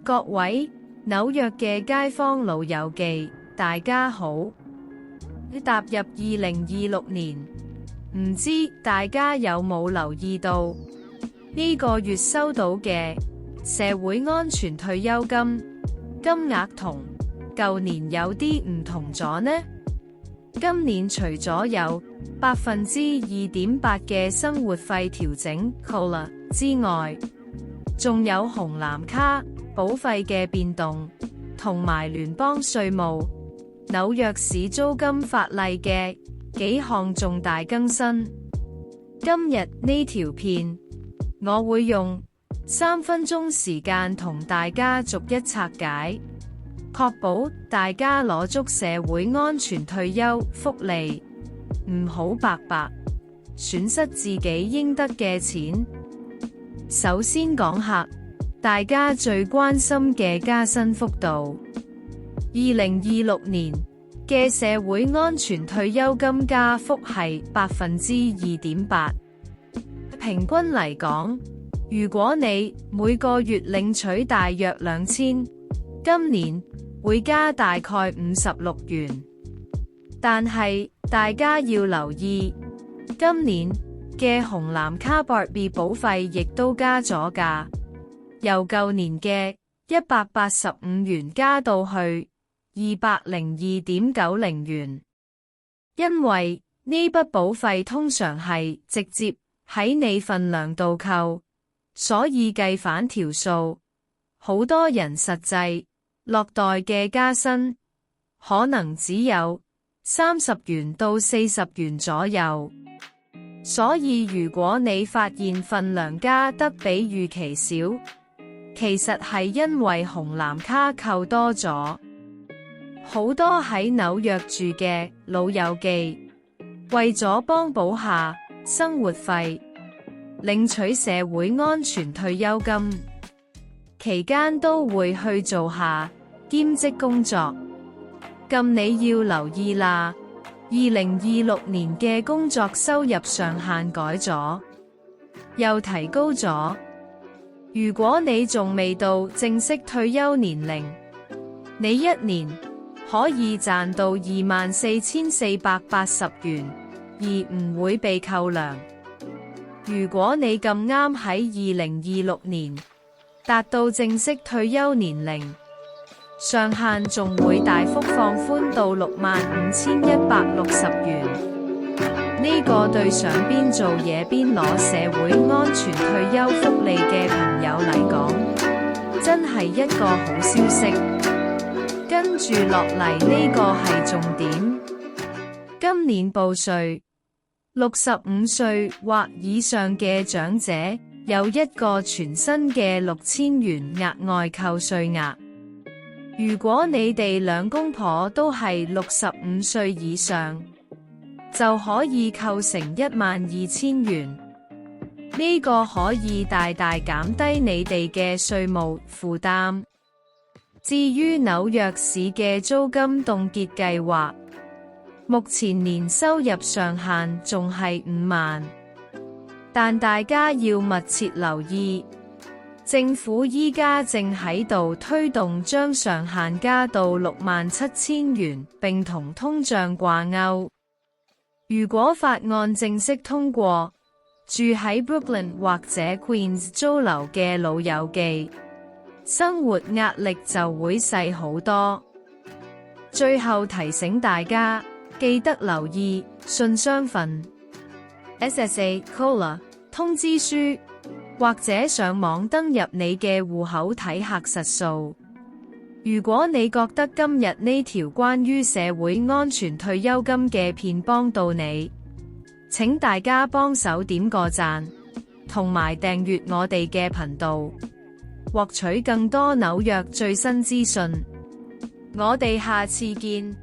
各位紐約嘅街坊老友記，大家好！踏入2026年，唔知大家有冇留意到呢個月收到嘅社會安全退休金金額同舊年有啲唔同咗呢？今年除咗有2.8%嘅生活費調整 COLA 之外，仲有紅藍卡保費嘅變動，同埋聯邦稅務、紐約市租金法例嘅幾項重大更新。今日呢條片，我會用3分鐘時間同大家逐一拆解，確保大家攞足社會安全退休福利，唔好白白損失自己應得嘅錢。首先講下大家最關心嘅加薪幅度。2026年嘅社會安全退休金加幅係2.8%。平均嚟講，如果你每個月領取大約2000，今年會加大概56元。但係大家要留意，今年嘅紅藍卡 Part B 保費亦都加咗價，由舊年嘅185元加到去202.90元。因為呢筆保費通常係直接喺你份糧度扣，所以計反條數，好多人實際落袋嘅加薪可能只有30元到40元左右。所以如果你發現份糧加得比預期少，其實係因為紅藍卡扣多咗。好多喺紐約住嘅老友記，為咗幫補下生活費，領取社會安全退休金期間都會去做下兼職工作。咁你要留意啦，2026年嘅工作收入上限改咗，又提高咗。如果你仲未到正式退休年齡，你一年可以賺到24,480元，而唔會被扣糧。如果你咁啱喺2026年達到正式退休年齡，上限仲會大幅放寬到65,160元。呢個對想邊做嘢邊攞社會安全退休福利嘅朋友嚟講，真係一個好消息。跟住落嚟呢個係重點，今年報稅，65歲或以上嘅長者有一個全新嘅6000元額外扣稅額。如果你哋兩公婆都係65歲以上，就可以扣成12000元。呢個可以大大減低你哋嘅稅務負擔。至於紐約市嘅租金凍結計劃，目前年收入上限仲係5萬，但大家要密切留意，政府依家正喺度推動將上限加到67,000元，並同通脹掛鈎。如果法案正式通過，住喺 Brooklyn 或者 Queens 租樓嘅老友記，生活壓力就會細好多。最後提醒大家，記得留意信箱份、SSA COLA 通知書，或者上網登入你嘅戶口睇核實數。如果你覺得今日呢條關於社會安全退休金嘅片幫到你，請大家幫手點個讚，同埋訂閱我哋嘅頻道，獲取更多紐約最新資訊。我哋下次見。